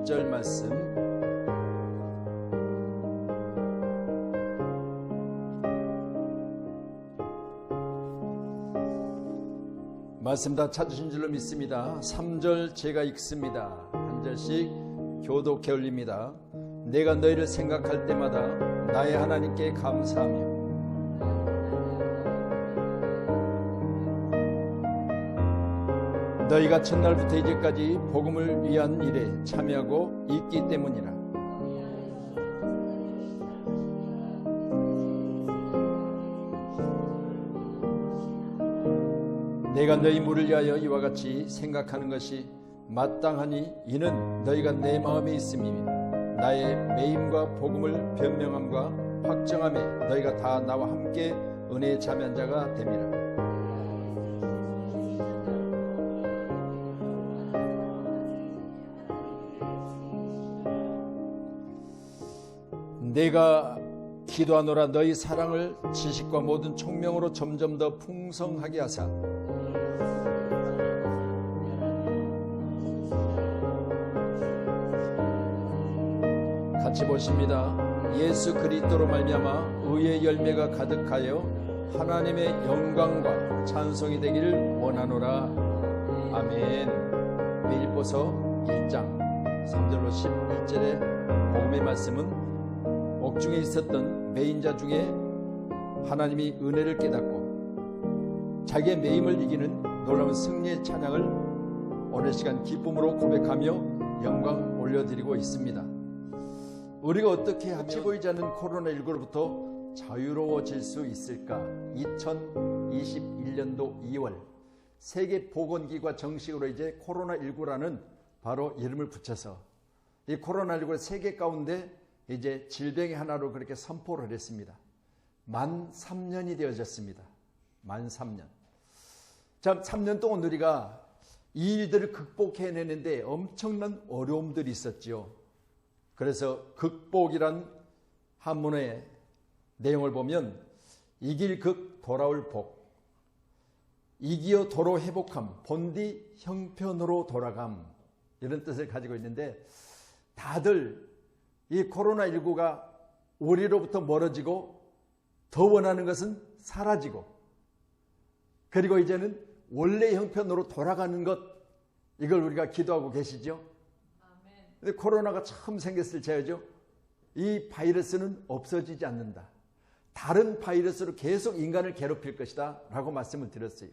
20절 말씀 말씀 다 찾으신 줄로 믿습니다. 3절 제가 읽습니다. 한 절씩 교독해 올립니다. 내가 너희를 생각할 때마다 나의 하나님께 감사하며 너희가 첫날부터 이제까지 복음을 위한 일에 참여하고 있기 때문이라. 내가 너희 물을 위하여 이와 같이 생각하는 것이 마땅하니 이는 너희가 내 마음에 있음이 나의 매임과 복음을 변명함과 확정함에 너희가 다 나와 함께 은혜에 참여한 자가 됨이라. 내가 기도하노라 너희 사랑을 지식과 모든 총명으로 점점 더 풍성하게 하사 같이 보십니다. 예수 그리스도로 말미암아 의의 열매가 가득하여 하나님의 영광과 찬송이 되기를 원하노라. 아멘. 빌립보서 1장 3절로 11절의 복음의 말씀은 옥중에 있었던 매인자 중에 하나님이 은혜를 깨닫고 자기의 매임을 이기는 놀라운 승리의 찬양을 오늘 시간 기쁨으로 고백하며 영광 올려드리고 있습니다. 우리가 어떻게 하면 보이지 않는 코로나19로부터 자유로워질 수 있을까? 2021년도 2월 세계보건기구가 정식으로 이제 코로나19라는 바로 이름을 붙여서 이 코로나19를 세계 가운데 이제 질병의 하나로 그렇게 선포를 했습니다. 만 3년이 되어졌습니다. 만 3년. 자, 3년 동안 우리가 이 일들을 극복해내는데 엄청난 어려움들이 있었죠. 그래서 극복이란 한문의 내용을 보면 이길 극 돌아올 복, 이기어 도로 회복함, 본디 형편으로 돌아감, 이런 뜻을 가지고 있는데 다들 이 코로나19가 우리로부터 멀어지고 더 원하는 것은 사라지고 그리고 이제는 원래의 형편으로 돌아가는 것, 이걸 우리가 기도하고 계시죠. 근데 코로나가 처음 생겼을 때죠. 이 바이러스는 없어지지 않는다. 다른 바이러스로 계속 인간을 괴롭힐 것이다 라고 말씀을 드렸어요.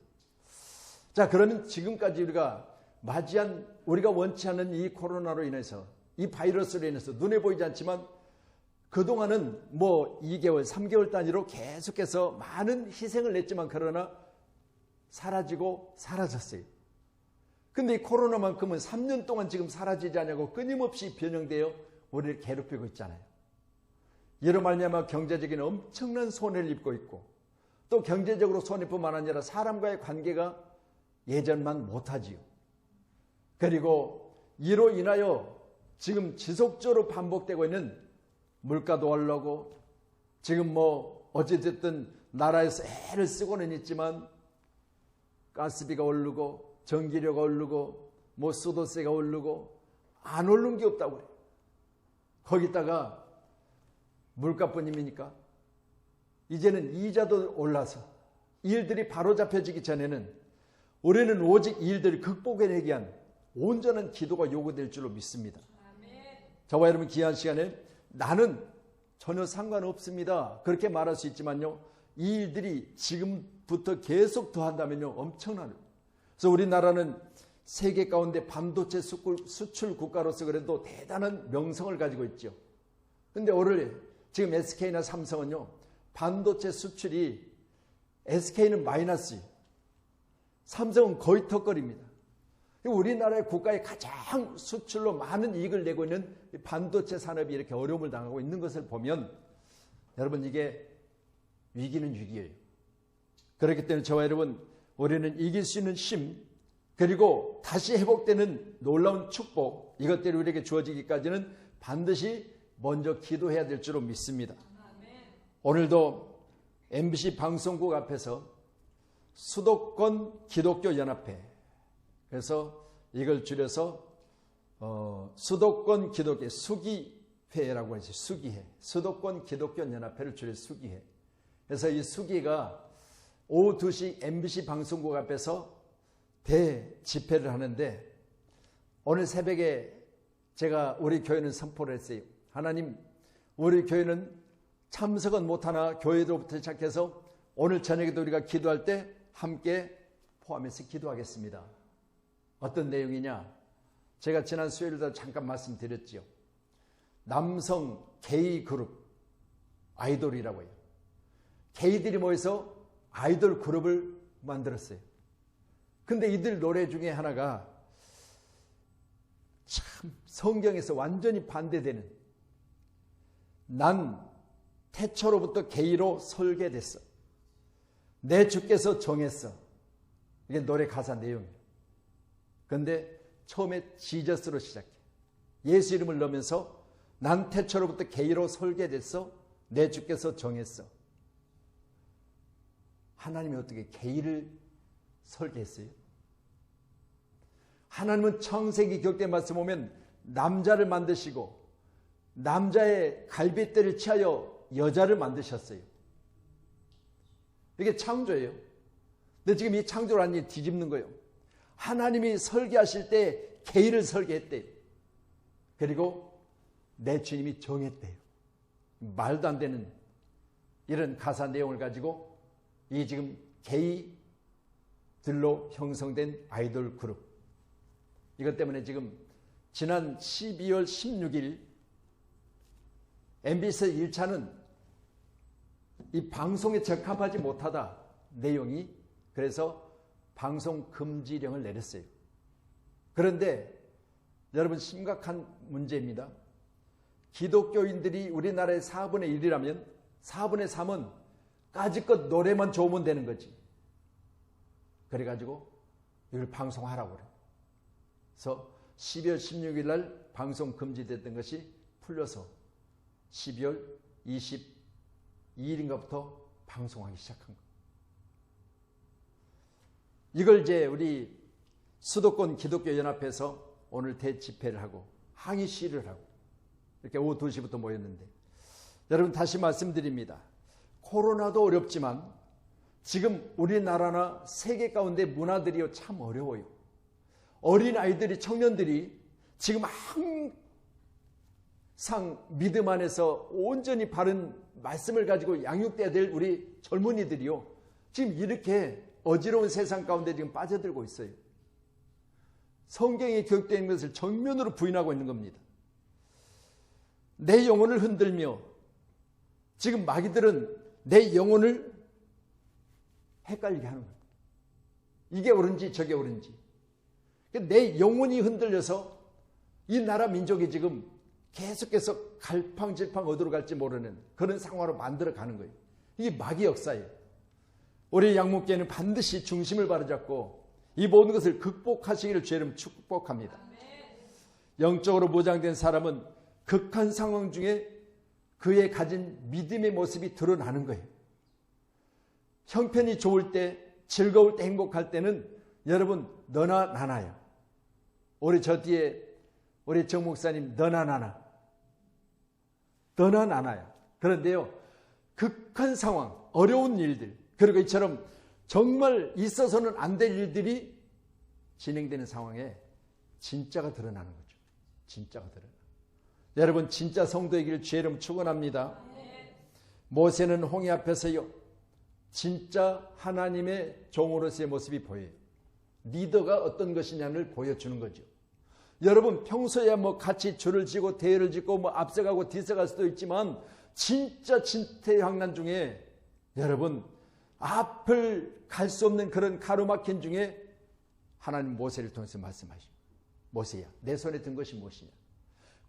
자, 그러면 지금까지 우리가 맞이한, 우리가 원치 않는 이 코로나로 인해서, 이 바이러스로 인해서 눈에 보이지 않지만 그동안은 뭐 2개월, 3개월 단위로 계속해서 많은 희생을 냈지만 그러나 사라지고 사라졌어요. 근데 이 코로나만큼은 3년 동안 지금 사라지지 않냐고 끊임없이 변형되어 우리를 괴롭히고 있잖아요. 이로 말미암아 경제적인 엄청난 손해를 입고 있고 또 경제적으로 손해뿐만 아니라 사람과의 관계가 예전만 못하지요. 그리고 이로 인하여 지금 지속적으로 반복되고 있는 물가도 오르고 지금 뭐 어찌됐든 나라에서 애를 쓰고는 있지만 가스비가 오르고 전기료가 오르고 뭐 수도세가 오르고 안 오른 게 없다고 그래요. 거기다가 물가뿐입니까? 이제는 이자도 올라서 일들이 바로잡혀지기 전에는 우리는 오직 이 일들을 극복해내기 위한 온전한 기도가 요구될 줄로 믿습니다. 저와 여러분 귀한 시간에 나는 전혀 상관없습니다. 그렇게 말할 수 있지만요. 이 일들이 지금부터 계속 더한다면요. 엄청나요. 그래서 우리나라는 세계 가운데 반도체 수출 국가로서 그래도 대단한 명성을 가지고 있죠. 그런데 오늘 지금 SK나 삼성은요. 반도체 수출이 SK는 마이너스, 삼성은 거의 턱걸입니다. 우리나라의 국가의 가장 수출로 많은 이익을 내고 있는 반도체 산업이 이렇게 어려움을 당하고 있는 것을 보면 여러분 이게 위기는 위기예요. 그렇기 때문에 저와 여러분 우리는 이길 수 있는 힘 그리고 다시 회복되는 놀라운 축복 이것들이 우리에게 주어지기까지는 반드시 먼저 기도해야 될 줄로 믿습니다. 오늘도 MBC 방송국 앞에서 수도권 기독교 연합회 그래서 이걸 줄여서 수도권 기독교 수기회라고 해서 수기회, 수도권 기독교 연합회를 줄여 수기회. 그래서 이 수기가 오후 2시 MBC 방송국 앞에서 대집회를 하는데, 오늘 새벽에 제가 우리 교회는 선포를 했어요. 하나님, 우리 교회는 참석은 못하나 교회로부터 시작해서 오늘 저녁에도 우리가 기도할 때 함께 포함해서 기도하겠습니다. 어떤 내용이냐? 제가 지난 수요일에도 잠깐 말씀드렸죠. 남성 게이 그룹, 아이돌이라고 해요. 게이들이 모여서 아이돌 그룹을 만들었어요. 근데 이들 노래 중에 하나가 참 성경에서 완전히 반대되는, 난 태초로부터 게이로 설계됐어. 내 주께서 정했어. 이게 노래 가사 내용이에요. 그런데 처음에 지저스로 시작해. 예수 이름을 넣으면서 난 태초로부터 게이로 설계됐어. 내 주께서 정했어. 하나님이 어떻게 게이를 설계했어요? 하나님은 창세기 기록대 말씀 보면 남자를 만드시고 남자의 갈빗대를 취하여 여자를 만드셨어요. 이게 창조예요. 근데 지금 이 창조를 완전히 뒤집는 거예요. 하나님이 설계하실 때 게이를 설계했대요. 그리고 내 주님이 정했대요. 말도 안 되는 이런 가사 내용을 가지고 이 지금 게이들로 형성된 아이돌 그룹, 이것 때문에 지금 지난 12월 16일 MBC 1차는 이 방송에 적합하지 못하다 내용이, 그래서 방송 금지령을 내렸어요. 그런데 여러분, 심각한 문제입니다. 기독교인들이 우리나라의 4분의 1이라면 4분의 3은 까짓것 노래만 좋으면 되는 거지. 그래가지고 이걸 방송하라고 그래. 그래서 12월 16일 날 방송 금지됐던 것이 풀려서 12월 22일인가부터 방송하기 시작한 거예요. 이걸 이제 우리 수도권 기독교 연합에서 오늘 대집회를 하고 항의 시위를 하고 이렇게 오후 2시부터 모였는데, 여러분 다시 말씀드립니다. 코로나도 어렵지만 지금 우리나라나 세계 가운데 문화들이 참 어려워요. 어린아이들이, 청년들이 지금 항상 믿음 안에서 온전히 바른 말씀을 가지고 양육돼야 될 우리 젊은이들이요, 지금 이렇게 어지러운 세상 가운데 지금 빠져들고 있어요. 성경에 기록되어 있는 것을 정면으로 부인하고 있는 겁니다. 내 영혼을 흔들며 지금 마귀들은 내 영혼을 헷갈리게 하는 거예요. 이게 옳은지 저게 옳은지. 내 영혼이 흔들려서 이 나라 민족이 지금 계속해서 갈팡질팡 어디로 갈지 모르는 그런 상황으로 만들어가는 거예요. 이게 마귀 역사예요. 우리 양목교회는 반드시 중심을 바로잡고 이 모든 것을 극복하시기를 주님 축복합니다. 영적으로 무장된 사람은 극한 상황 중에 그의 가진 믿음의 모습이 드러나는 거예요. 형편이 좋을 때, 즐거울 때, 행복할 때는 여러분 너나 나나요. 우리 저 뒤에 우리 정 목사님 너나 나나, 너나 나나요. 그런데요, 극한 상황, 어려운 일들, 그리고 이처럼 정말 있어서는 안 될 일들이 진행되는 상황에 진짜가 드러나는 거죠. 진짜가 드러나. 여러분, 진짜 성도이기를 주의 이름 축원합니다. 모세는 홍해 앞에서요, 진짜 하나님의 종으로서의 모습이 보여요. 리더가 어떤 것이냐를 보여주는 거죠. 여러분, 평소에 뭐 같이 줄을 지고 대회를 짓고 뭐 앞서가고 뒤서갈 수도 있지만 진짜 진퇴양난 중에 여러분 앞을 갈 수 없는 그런 가로막힌 중에 하나님 모세를 통해서 말씀하십니다. 모세야, 내 손에 든 것이 무엇이냐?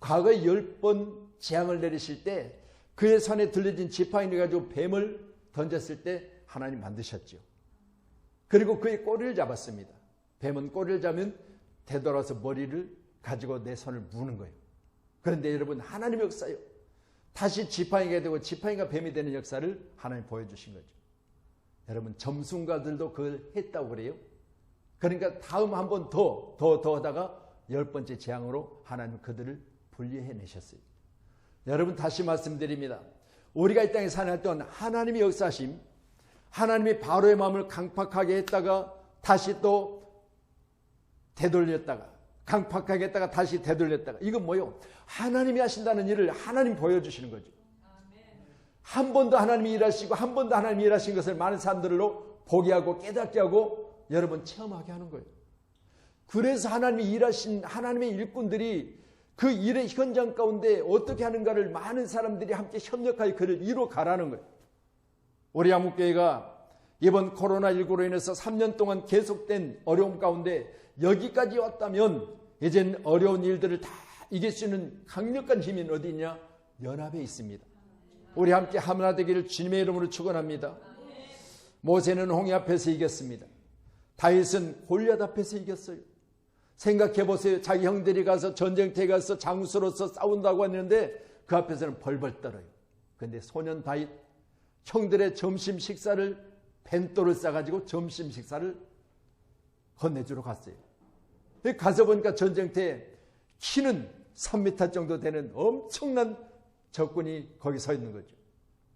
과거에 10번 재앙을 내리실 때 그의 손에 들려진 지팡이를 가지고 뱀을 던졌을 때 하나님 만드셨죠. 그리고 그의 꼬리를 잡았습니다. 뱀은 꼬리를 잡으면 되돌아서 머리를 가지고 내 손을 무는 거예요. 그런데 여러분, 하나님의 역사요, 다시 지팡이가 되고 지팡이가 뱀이 되는 역사를 하나님 보여주신 거죠. 여러분, 점순가들도 그걸 했다고 그래요. 그러니까 다음 한 번 더 하다가 10번째 재앙으로 하나님 그들을 분리해내셨어요. 여러분 다시 말씀드립니다. 우리가 이 땅에 사는 동안 하나님의 역사심, 하나님이 바로의 마음을 강팍하게 했다가 다시 또 되돌렸다가 강팍하게 했다가 다시 되돌렸다가, 이건 뭐요? 하나님이 하신다는 일을 하나님 보여주시는 거죠. 한 번도 하나님이 일하시고 한 번도 하나님이 일하신 것을 많은 사람들로 보게 하고 깨닫게 하고 여러분 체험하게 하는 거예요. 그래서 하나님이 일하신 하나님의 일꾼들이 그 일의 현장 가운데 어떻게 하는가를 많은 사람들이 함께 협력하여 그를 이루어 가라는 거예요. 우리 한국교회가 이번 코로나19로 인해서 3년 동안 계속된 어려움 가운데 여기까지 왔다면 이젠 어려운 일들을 다 이길 수 있는 강력한 힘이 어디 있냐? 연합에 있습니다. 우리 함께 하나 되기를 주님의 이름으로 축원합니다. 모세는 홍해 앞에서 이겼습니다. 다윗은 골리앗 앞에서 이겼어요. 생각해보세요. 자기 형들이 가서 전쟁터에 가서 장수로서 싸운다고 했는데 그 앞에서는 벌벌 떨어요. 그런데 소년 다윗 형들의 점심 식사를 벤또를 싸가지고 점심 식사를 건네주러 갔어요. 가서 보니까 전쟁터에 키는 3m 정도 되는 엄청난 적군이 거기 서 있는 거죠.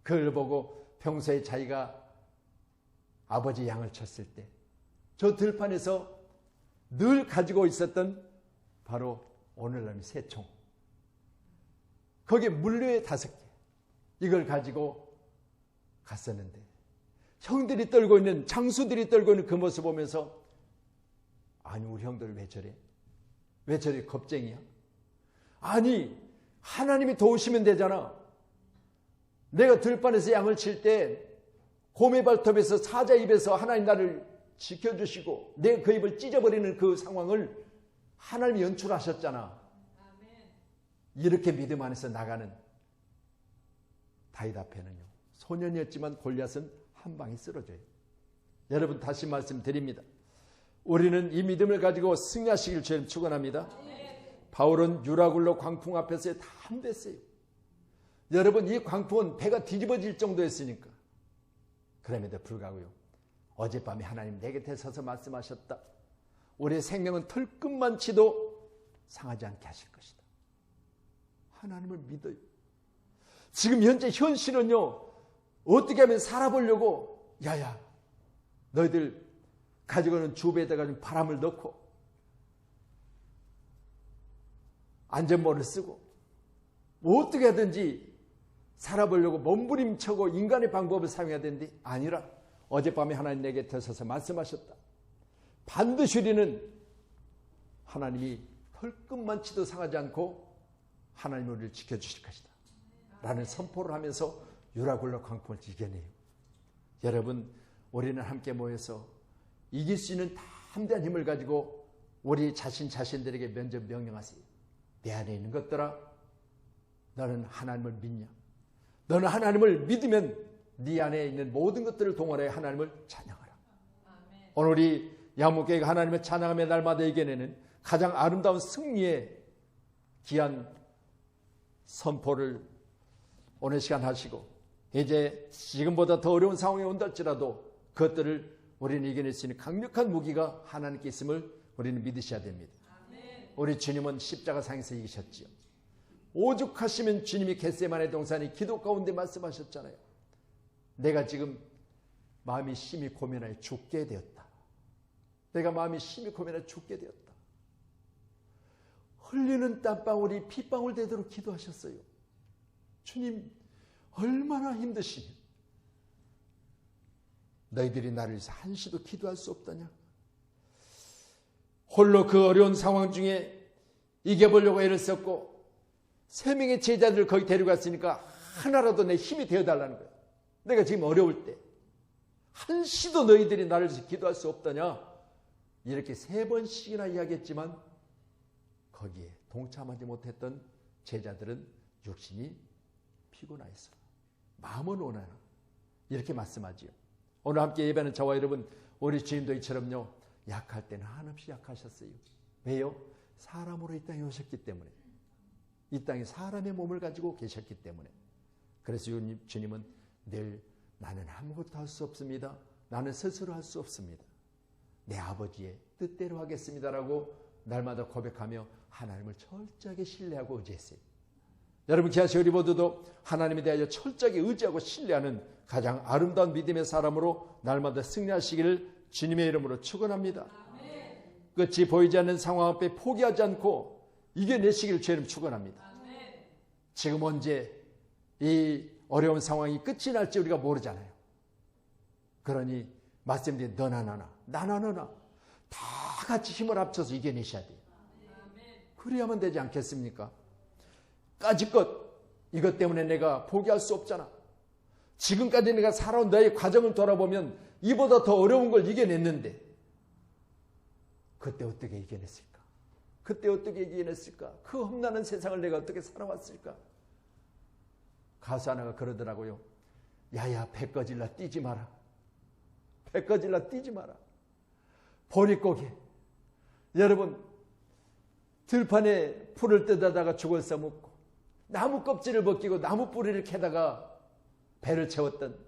그걸 보고 평소에 자기가 아버지 양을 쳤을 때 저 들판에서 늘 가지고 있었던 바로 오늘날의 새총, 거기에 물류에 5개, 이걸 가지고 갔었는데 형들이 떨고 있는, 장수들이 떨고 있는 그 모습 보면서 아니 우리 형들 왜 저래? 왜 저래 겁쟁이야? 아니 하나님이 도우시면 되잖아. 내가 들판에서 양을 칠 때 고매발톱에서 사자 입에서 하나님 나를 지켜주시고 내가 그 입을 찢어버리는 그 상황을 하나님이 연출하셨잖아. 이렇게 믿음 안에서 나가는 다윗 앞에는요, 소년이었지만 골리앗은 한 방에 쓰러져요. 여러분 다시 말씀드립니다. 우리는 이 믿음을 가지고 승리하시길 주님 축원합니다. 바울은 유라굴로 광풍 앞에서 다 함대했어요. 여러분 이 광풍은 배가 뒤집어질 정도였으니까. 그럼에도 불구하고요, 어젯밤에 하나님 내 곁에 서서 말씀하셨다. 우리의 생명은 털끝만치도 상하지 않게 하실 것이다. 하나님을 믿어요. 지금 현재 현실은요, 어떻게 하면 살아보려고 야야 너희들 가지고 있는 주배에다가 좀 바람을 넣고 안전모를 쓰고 어떻게 하든지 살아보려고 몸부림쳐고 인간의 방법을 사용해야 되는데 아니라 어젯밤에 하나님 내 곁에 서서 말씀하셨다. 반드시 우리는 하나님이 털끝만치도 상하지 않고 하나님 우리를 지켜주실 것이다 라는 선포를 하면서 유라굴로 광풍을 이겨내요. 여러분 우리는 함께 모여서 이길 수 있는 담대한 힘을 가지고 우리 자신들에게 먼저 명령하세요. 내 안에 있는 것들아, 너는 하나님을 믿냐? 너는 하나님을 믿으면 네 안에 있는 모든 것들을 동원해 하나님을 찬양하라. 아멘. 오늘 우리 양목교회가 하나님을 찬양하며 날마다 이겨내는 가장 아름다운 승리의 귀한 선포를 오늘 시간 하시고, 이제 지금보다 더 어려운 상황이 온다 할지라도 그것들을 우리는 이겨낼 수 있는 강력한 무기가 하나님께 있음을 우리는 믿으셔야 됩니다. 아멘. 우리 주님은 십자가상에서 이기셨지요. 오죽하시면 주님이 겟세마네 동산에 기도 가운데 말씀하셨잖아요. 내가 지금 마음이 심히 고민하여 죽게 되었다. 내가 마음이 심히 고민하여 죽게 되었다. 흘리는 땀방울이 핏방울 되도록 기도하셨어요. 주님 얼마나 힘드시면 너희들이 나를 위해서 한시도 기도할 수 없다냐? 홀로 그 어려운 상황 중에 이겨보려고 애를 썼고 3명의 제자들을 거기 데려갔으니까 하나라도 내 힘이 되어달라는 거예요. 내가 지금 어려울 때 한시도 너희들이 나를 위해서 기도할 수 없다냐? 이렇게 3번씩이나 이야기했지만 거기에 동참하지 못했던 제자들은 육신이 피곤하였어요. 마음은 원하나 이렇게 말씀하지요. 오늘 함께 예배하는 저와 여러분, 우리 주님도 이처럼요, 약할 때는 한없이 약하셨어요. 왜요? 사람으로 이 땅에 오셨기 때문에, 이 땅에 사람의 몸을 가지고 계셨기 때문에. 그래서 주님은 늘 나는 아무것도 할 수 없습니다. 나는 스스로 할 수 없습니다. 내 아버지의 뜻대로 하겠습니다라고 날마다 고백하며 하나님을 철저하게 신뢰하고 의지했어요. 여러분 귀하신 우리 모두도 하나님에 대하여 철저하게 의지하고 신뢰하는 가장 아름다운 믿음의 사람으로 날마다 승리하시기를 주님의 이름으로 축원합니다. 끝이 보이지 않는 상황 앞에 포기하지 않고 이겨내시기를 주님 축원합니다. 지금 언제 이 어려운 상황이 끝이 날지 우리가 모르잖아요. 그러니 말씀드린 너나 나나 다 같이 힘을 합쳐서 이겨내셔야 돼요. 그래야만 되지 않겠습니까? 까짓것 이것 때문에 내가 포기할 수 없잖아. 지금까지 내가 살아온 너의 과정을 돌아보면 이보다 더 어려운 걸 이겨냈는데 그때 어떻게 이겨냈을까? 그때 어떻게 이겨냈을까? 그 험난한 세상을 내가 어떻게 살아왔을까? 가수 하나가 그러더라고요. 야야 배 꺼질라 뛰지 마라. 배 꺼질라 뛰지 마라. 보릿고개. 여러분 들판에 풀을 뜯어다가 죽을 써먹고 나무 껍질을 벗기고 나무 뿌리를 캐다가 배를 채웠던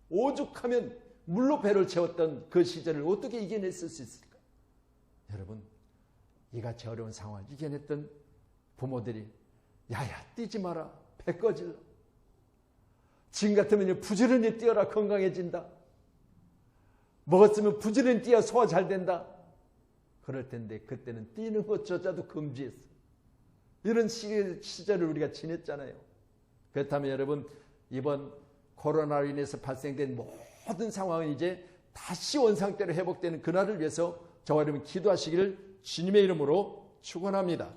오죽하면 물로 배를 채웠던 그 시절을 어떻게 이겨냈을 수 있을까? 여러분 이같이 어려운 상황을 이겨냈던 부모들이 야야 뛰지 마라. 배 꺼질라. 지금 같으면 부지런히 뛰어라. 건강해진다. 먹었으면 부지런히 뛰어 소화 잘 된다. 그럴 텐데 그때는 뛰는 것조차도 금지했어. 이런 시절을 우리가 지냈잖아요. 그렇다면 여러분 이번 코로나로 인해서 발생된 모든 상황은 이제 다시 원상태로 회복되는 그날을 위해서 저와 여러분 기도하시기를 주님의 이름으로 축원합니다.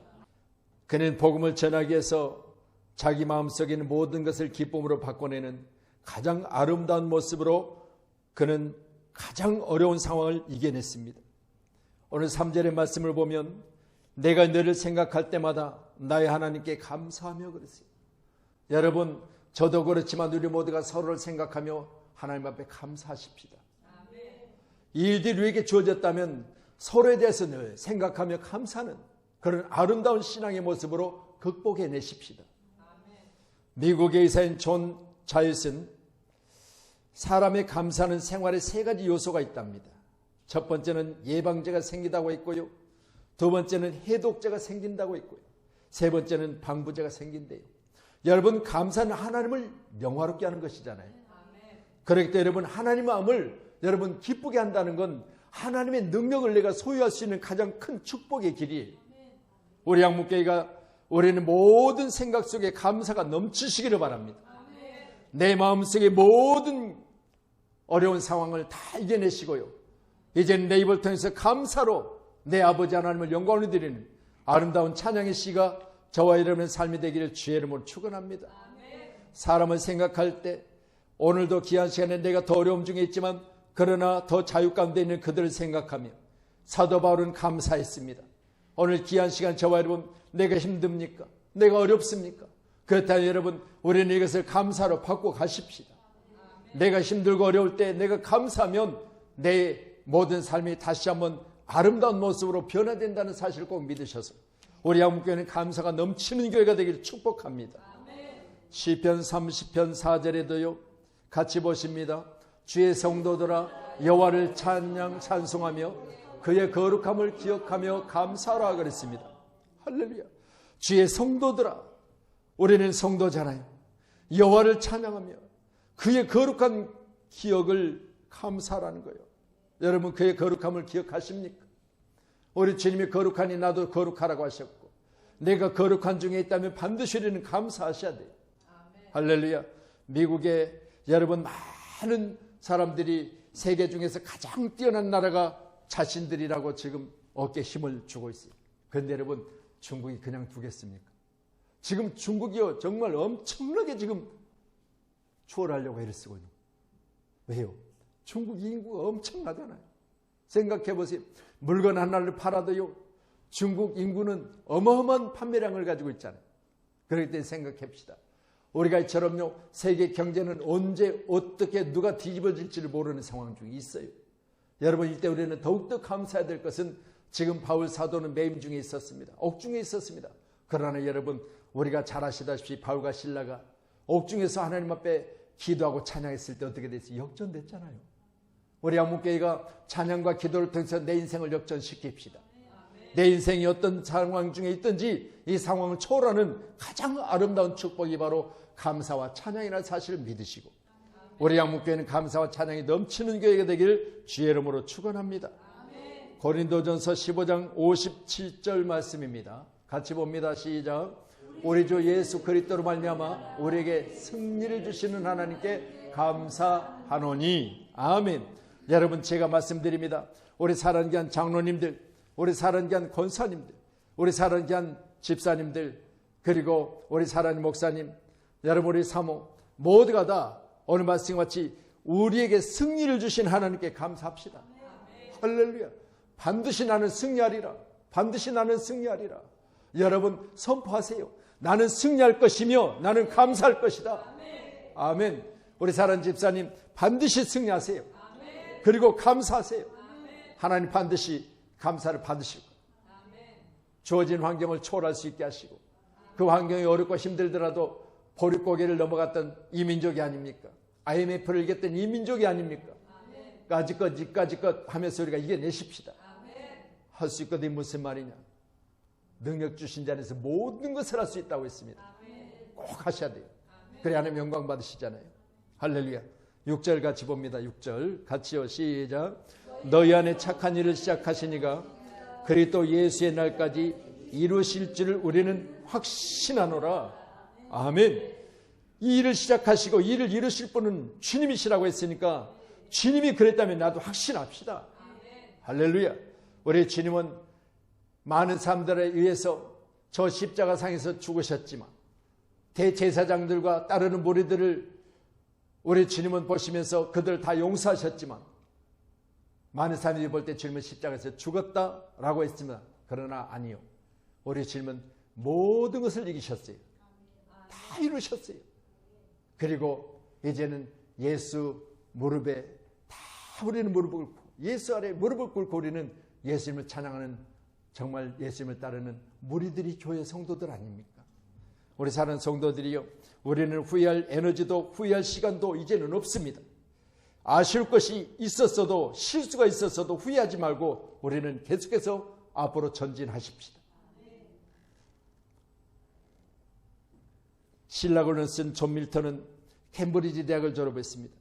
그는 복음을 전하기 위해서 자기 마음속에 있는 모든 것을 기쁨으로 바꿔내는 가장 아름다운 모습으로 그는 가장 어려운 상황을 이겨냈습니다. 오늘 3절의 말씀을 보면 내가 너를 생각할 때마다 나의 하나님께 감사하며 그랬어요. 여러분 저도 그렇지만 우리 모두가 서로를 생각하며 하나님 앞에 감사하십시다. 이 일들이 우리에게 주어졌다면 서로에 대해서 늘 생각하며 감사하는 그런 아름다운 신앙의 모습으로 극복해내십시다. 미국의 의사인 존 자이슨 사람의 감사는 생활에 3가지 요소가 있답니다. 첫 번째는 예방제가 생기다고 했고요. 두 번째는 해독제가 생긴다고 했고요. 세 번째는 방부제가 생긴대요. 여러분 감사는 하나님을 영화롭게 하는 것이잖아요. 그렇기 때문에 여러분 하나님 마음을 여러분 기쁘게 한다는 건 하나님의 능력을 내가 소유할 수 있는 가장 큰 축복의 길이에요. 우리 양목교회가 올해는 모든 생각 속에 감사가 넘치시기를 바랍니다. 내 마음속의 모든 어려운 상황을 다 이겨내시고요. 이제는 내 입을 통해서 감사로 내 아버지 하나님을 영광을 드리는 아름다운 찬양의 시가 저와 여러분의 삶이 되기를 주의 이름으로 축원합니다. 사람을 생각할 때 오늘도 귀한 시간에 내가 더 어려움 중에 있지만 그러나 더 자유 가운데 있는 그들을 생각하며 사도 바울은 감사했습니다. 오늘 귀한 시간 저와 여러분 내가 힘듭니까? 내가 어렵습니까? 그렇다면 여러분 우리는 이것을 감사로 바꿔 가십시다. 내가 힘들고 어려울 때 내가 감사하면 내 모든 삶이 다시 한번 아름다운 모습으로 변화된다는 사실을 꼭 믿으셔서 우리 양목교회는 감사가 넘치는 교회가 되기를 축복합니다. 시편 30편 4절에도요 같이 보십니다. 주의 성도들아 여호와를 찬송하며 그의 거룩함을 기억하며 감사하라 그랬습니다. 할렐루야. 주의 성도들아, 우리는 성도잖아요. 여호와를 찬양하며 그의 거룩한 기억을 감사하라는 거예요. 여러분 그의 거룩함을 기억하십니까? 우리 주님이 거룩하니 나도 거룩하라고 하셨고 내가 거룩한 중에 있다면 반드시 우리는 감사하셔야 돼요. 할렐루야. 미국에 여러분 많은 사람들이 세계 중에서 가장 뛰어난 나라가 자신들이라고 지금 어깨에 힘을 주고 있어요. 그런데 여러분 중국이 그냥 두겠습니까? 지금 중국이요 정말 엄청나게 지금 추월하려고 애를 쓰고 있는 거예요. 왜요? 중국 인구가 엄청나잖아요. 생각해 보세요. 물건 하나를 팔아도요 중국 인구는 어마어마한 판매량을 가지고 있잖아요. 그렇기 때문에 생각합시다. 우리가 이처럼요 세계 경제는 언제 어떻게 누가 뒤집어질지를 모르는 상황 중에 있어요. 여러분 이때 우리는 더욱더 감사해야 될 것은 지금 바울 사도는 매임 중에 있었습니다. 옥중에 있었습니다. 그러나 여러분 우리가 잘 아시다시피 바울과 실라가 옥중에서 하나님 앞에 기도하고 찬양했을 때 어떻게 됐어요? 역전됐잖아요. 우리 양목교회가 찬양과 기도를 통해서 내 인생을 역전시킵시다. 내 인생이 어떤 상황 중에 있든지 이 상황을 초월하는 가장 아름다운 축복이 바로 감사와 찬양이라는 사실을 믿으시고, 우리 양문교회는 감사와 찬양이 넘치는 교회가 되기를 주의 이름으로 축원합니다. 고린도전서 15장 57절 말씀입니다. 같이 봅니다. 시작. 우리 주 예수 그리스도로 말미암아 우리에게 승리를 주시는 하나님께 감사하노니. 아멘. 여러분, 제가 말씀드립니다. 우리 사랑귀한 장로님들, 우리 사랑귀한 권사님들, 우리 사랑귀한 집사님들, 그리고 우리 사랑하는 목사님, 여러분 우리 사모 모두가 다 오늘 말씀과 같이 우리에게 승리를 주신 하나님께 감사합시다. 할렐루야. 반드시 나는 승리하리라. 반드시 나는 승리하리라. 여러분 선포하세요. 나는 승리할 것이며 나는 감사할 것이다. 아멘. 우리 사랑하는 집사님 반드시 승리하세요. 그리고 감사하세요. 하나님 반드시 감사를 받으시고 주어진 환경을 초월할 수 있게 하시고, 그 환경이 어렵고 힘들더라도 보릿고개를 넘어갔던 이 민족이 아닙니까? IMF를 이겼던 이 민족이 아닙니까? 까짓것 하면서 우리가 이겨내십시다. 할 수 있거든. 무슨 말이냐? 능력 주신 자에서 모든 것을 할 수 있다고 했습니다. 꼭 하셔야 돼요. 그래야 하나님 영광 받으시잖아요. 할렐루야. 6절 같이 봅니다. 6절 같이요. 시작. 너희 안에 착한 일을 시작하시니가 그리스도 예수의 날까지 이루실 줄을 우리는 확신하노라. 아멘. 이 일을 시작하시고 이 일을 이루실 분은 주님이시라고 했으니까 주님이 그랬다면 나도 확신합시다. 할렐루야. 우리 주님은 많은 사람들에 의해서 저 십자가상에서 죽으셨지만 대제사장들과 따르는 무리들을 우리 주님은 보시면서 그들 다 용서하셨지만, 많은 사람들이 볼 때 주님은 십자가에서 죽었다라고 했지만, 그러나 아니요. 우리 주님은 모든 것을 이기셨어요. 다 이루셨어요. 그리고 이제는 예수 무릎에 다 우리는 무릎을 꿇고, 예수 아래 무릎을 꿇고 우리는 예수님을 찬양하는, 정말 예수님을 따르는 무리들이 교회 성도들 아닙니까? 우리 사는 성도들이요, 우리는 후회할 에너지도 후회할 시간도 이제는 없습니다. 아쉬울 것이 있었어도, 실수가 있었어도 후회하지 말고 우리는 계속해서 앞으로 전진하십시다. 신라곤을 쓴 존 밀턴은 캠브리지 대학을 졸업했습니다.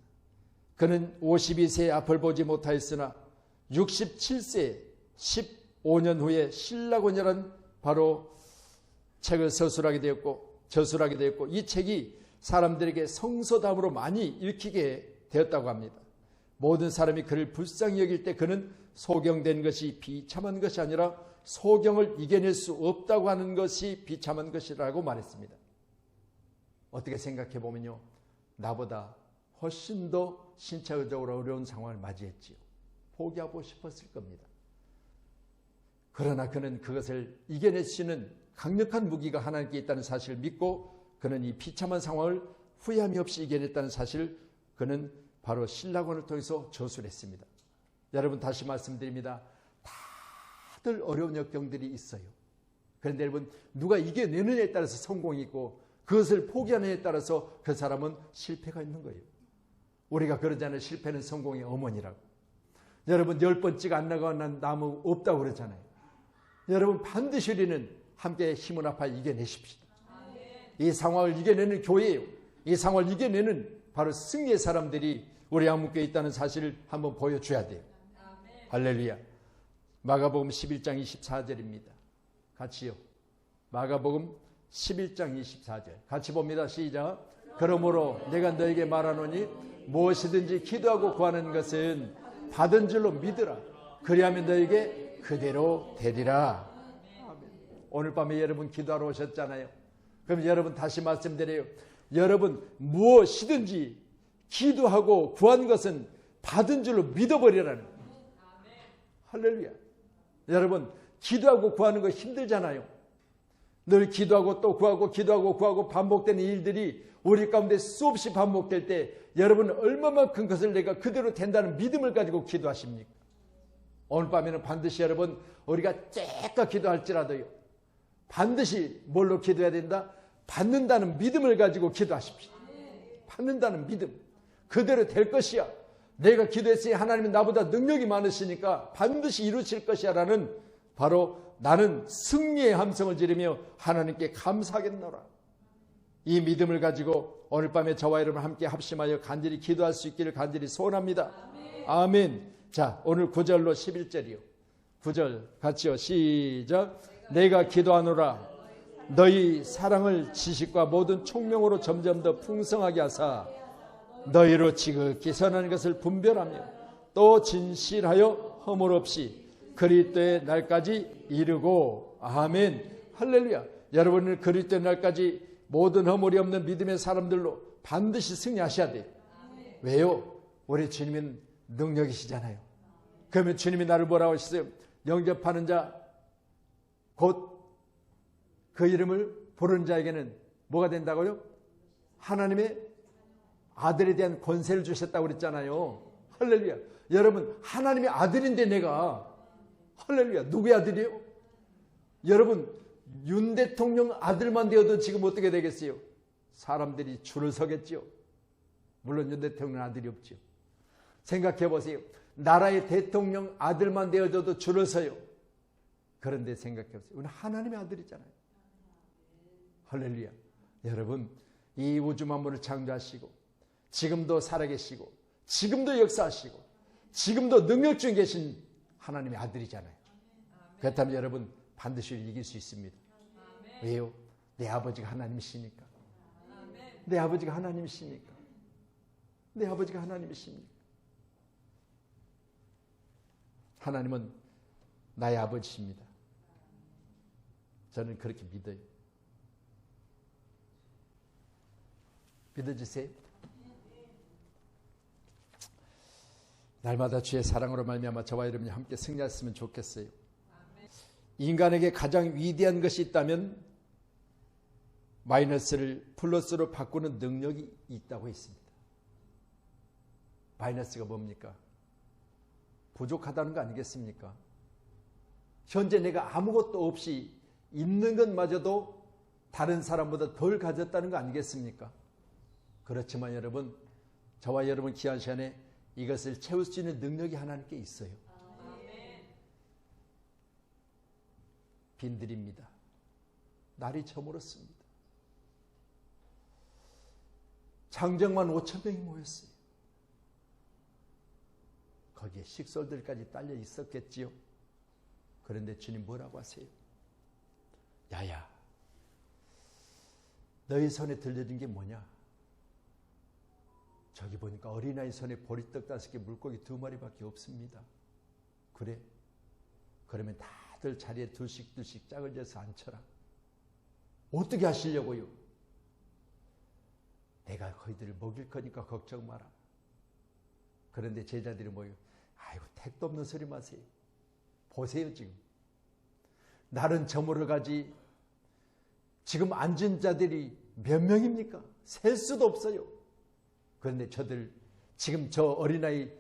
그는 52세에 앞을 보지 못하였으나 67세에 15년 후에 신라곤이라는 바로 책을 저술하게 되었고, 이 책이 사람들에게 성서담으로 많이 읽히게 되었다고 합니다. 모든 사람이 그를 불쌍히 여길 때 그는 소경된 것이 비참한 것이 아니라 소경을 이겨낼 수 없다고 하는 것이 비참한 것이라고 말했습니다. 어떻게 생각해 보면요, 나보다 훨씬 더 신체적으로 어려운 상황을 맞이했지요. 포기하고 싶었을 겁니다. 그러나 그는 그것을 이겨낼 수 있는 강력한 무기가 하나님께 있다는 사실을 믿고, 그는 이 비참한 상황을 후회함이 없이 이겨냈다는 사실을 그는 바로 신라곤을 통해서 저술했습니다. 여러분, 다시 말씀드립니다. 다들 어려운 역경들이 있어요. 그런데 여러분, 누가 이겨내느냐에 따라서 성공이 있고 그것을 포기하느냐에 따라서 그 사람은 실패가 있는 거예요. 우리가 그러잖아요. 실패는 성공의 어머니라고. 여러분, 10번째가 안 나가는 나무 없다고 그러잖아요. 여러분, 반드시 우리는 함께 힘을 합하여 이겨내십시다. 이 상황을 이겨내는 교회예요. 이 상황을 이겨내는 바로 승리의 사람들이 우리 양문교회에 있다는 사실을 한번 보여줘야 돼요. 할렐루야. 마가복음 11장 24절입니다. 같이요. 마가복음 11장 24절 같이 봅니다. 시작. 그러므로 내가 너에게 말하노니 무엇이든지 기도하고 구하는 것은 받은 줄로 믿으라. 그리하면 너에게 그대로 되리라. 오늘 밤에 여러분 기도하러 오셨잖아요. 그럼 여러분 다시 말씀드려요. 여러분 무엇이든지 기도하고 구한 것은 받은 줄로 믿어버리라는 거예요. 할렐루야. 여러분, 기도하고 구하는 거 힘들잖아요. 늘 기도하고 또 구하고 기도하고 구하고 반복되는 일들이 우리 가운데 수없이 반복될 때 여러분은 얼마만큼 그것을 내가 그대로 된다는 믿음을 가지고 기도하십니까? 오늘 밤에는 반드시 여러분, 우리가 째까 기도할지라도요, 반드시 뭘로 기도해야 된다? 받는다는 믿음을 가지고 기도하십시오. 받는다는 믿음. 그대로 될 것이야. 내가 기도했으니 하나님은 나보다 능력이 많으시니까 반드시 이루실 것이야 라는 바로 나는 승리의 함성을 지르며 하나님께 감사하겠노라. 이 믿음을 가지고 오늘 밤에 저와 여러분 함께 합심하여 간절히 기도할 수 있기를 간절히 소원합니다. 아멘. 자, 오늘 9절로 11절이요. 9절 같이요. 시작. 내가 기도하노라. 너희 사랑을 지식과 모든 총명으로 점점 더 풍성하게 하사 너희로 지극히 선한 것을 분별하며 또 진실하여 허물 없이 그리스도의 날까지 이르고. 아멘. 할렐루야. 여러분은 그리스도의 날까지 모든 허물이 없는 믿음의 사람들로 반드시 승리하셔야 돼요. 왜요? 우리 주님은 능력이시잖아요. 그러면 주님이 나를 뭐라고 하셨어요? 영접하는 자 곧 그 이름을 부르는 자에게는 뭐가 된다고요? 하나님의 아들에 대한 권세를 주셨다고 그랬잖아요. 할렐루야. 여러분, 하나님의 아들인데 내가, 할렐루야, 누구의 아들이에요? 여러분, 윤 대통령 아들만 되어도 지금 어떻게 되겠어요? 사람들이 줄을 서겠죠. 물론 윤 대통령 아들이 없죠. 생각해 보세요. 나라의 대통령 아들만 되어도 줄을 서요. 그런데 생각해 보세요. 우리는 하나님의 아들이잖아요. 할렐루야. 여러분, 이 우주 만물을 창조하시고 지금도 살아계시고 지금도 역사하시고 지금도 능력 중에 계신 하나님의 아들이잖아요. 그렇다면 여러분 반드시 이길 수 있습니다. 왜요? 내 아버지가 하나님이시니까. 내 아버지가 하나님이시니까. 내 아버지가 하나님이십니까? 하나님은 나의 아버지십니다. 저는 그렇게 믿어요. 믿어주세요. 날마다 주의 사랑으로 말미암아 저와 여러분이 함께 승리했으면 좋겠어요. 인간에게 가장 위대한 것이 있다면 마이너스를 플러스로 바꾸는 능력이 있다고 했습니다. 마이너스가 뭡니까? 부족하다는 거 아니겠습니까? 현재 내가 아무것도 없이 있는 것마저도 다른 사람보다 덜 가졌다는 거 아니겠습니까? 그렇지만 여러분, 저와 여러분 귀한 시간에 이것을 채울 수 있는 능력이 하나님께 있어요. 빈들입니다. 날이 저물었습니다. 장정만 5,000명이 모였어요. 거기에 식솔들까지 딸려 있었겠지요. 그런데 주님 뭐라고 하세요? 야야, 너희 손에 들려진 게 뭐냐? 저기 보니까 어린아이 손에 보리떡 5개, 물고기 2마리밖에 없습니다. 그래? 그러면 다들 자리에 둘씩 짝을 져서 앉혀라. 어떻게 하시려고요? 내가 너희들을 먹일 거니까 걱정 마라. 그런데 제자들이 뭐예요? 아이고, 택도 없는 소리 마세요. 보세요. 지금 날은 저물어가지 지금 앉은 자들이 몇 명입니까? 셀 수도 없어요. 그런데 저들 지금 저 어린아이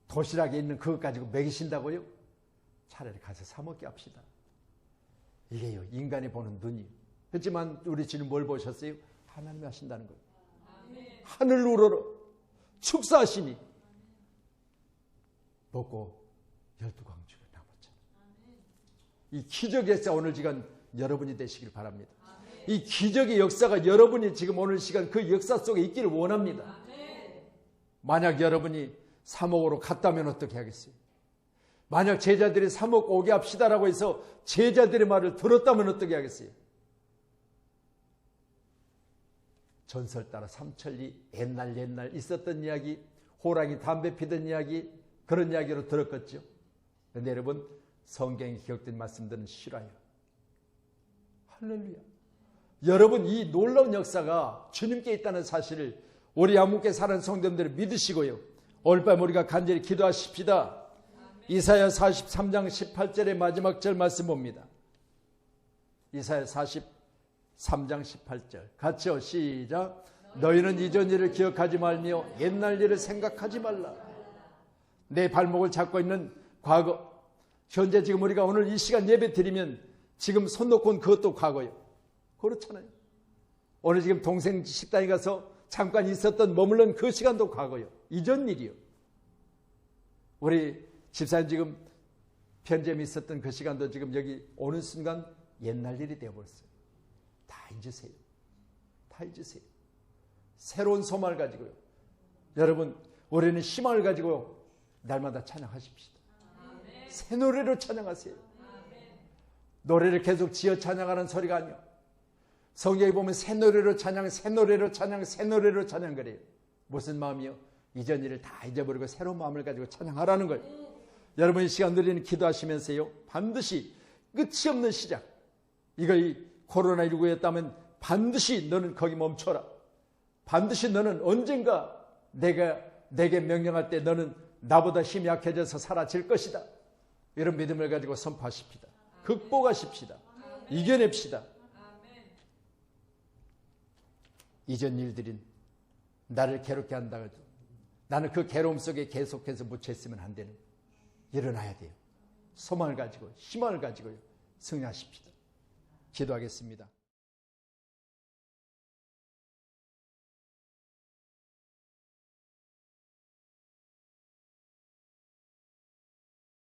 도시락에 있는 그것 가지고 먹이신다고요? 차라리 가서 사 먹게 합시다. 이게요, 인간이 보는 눈이. 그렇지만 우리 주님 뭘 보셨어요? 하나님이 하신다는 거예요. 하늘 우러러 축사하시니 먹고 12광주가 남았잖아요. 이 기적의 역사 오늘 시간 여러분이 되시길 바랍니다. 이 기적의 역사가 여러분이 지금 오늘 시간 그 역사 속에 있기를 원합니다. 만약 여러분이 사목으로 갔다면 어떻게 하겠어요? 만약 제자들이 사목 오게 합시다라고 해서 제자들의 말을 들었다면 어떻게 하겠어요? 전설 따라 삼천리 옛날 있었던 이야기, 호랑이 담배 피던 이야기, 그런 이야기로 들었겠죠. 그런데 여러분, 성경에 기록된 말씀들은 실화예요. 할렐루야. 여러분, 이 놀라운 역사가 주님께 있다는 사실을 우리 한국에 사는 성도님들을 믿으시고요. 오늘 밤 우리가 간절히 기도하십시다. 이사야 43장 18절의 마지막 절 말씀 봅니다. 이사야 43장 18절 같이요. 시작. 너희는 이전 일을 기억하지 말며 옛날 일을 생각하지 말라. 내 발목을 잡고 있는 과거, 현재 지금 우리가 오늘 이 시간 예배 드리면 지금 손 놓고 온 그것도 과거예요. 그렇잖아요. 오늘 지금 동생 식당에 가서 잠깐 있었던 머물른 그 시간도 과거예요. 이전 일이요. 우리 집사님 지금 편점이 있었던 그 시간도 지금 여기 오는 순간 옛날 일이 되어버렸어요. 다 잊으세요. 다 잊으세요. 새로운 소망을 가지고요. 여러분, 우리는 희망을 가지고 날마다 찬양하십시다. 새 노래로 찬양하세요. 노래를 계속 지어 찬양하는 소리가 아니요. 성경에 보면 새 노래로 찬양, 새 노래로 찬양, 새 노래로 찬양 그래요. 무슨 마음이요? 이전 일을 다 잊어버리고 새로운 마음을 가지고 찬양하라는 거예요. 여러분 이 시간 우리는 기도하시면서요. 반드시 끝이 없는 시작. 이거 이 코로나19였다면 반드시 너는 거기 멈춰라. 반드시 너는 언젠가 내게 명령할 때 너는 나보다 힘이 약해져서 사라질 것이다. 이런 믿음을 가지고 선포하십시다. 극복하십시다. 이겨냅시다. 이전 일들인 나를 괴롭게 한다고 해도 나는 그 괴로움 속에 계속해서 묻혀 있으면 안 되는, 일어나야 돼요. 소망을 가지고 희망을 가지고요. 승리하십시다. 기도하겠습니다.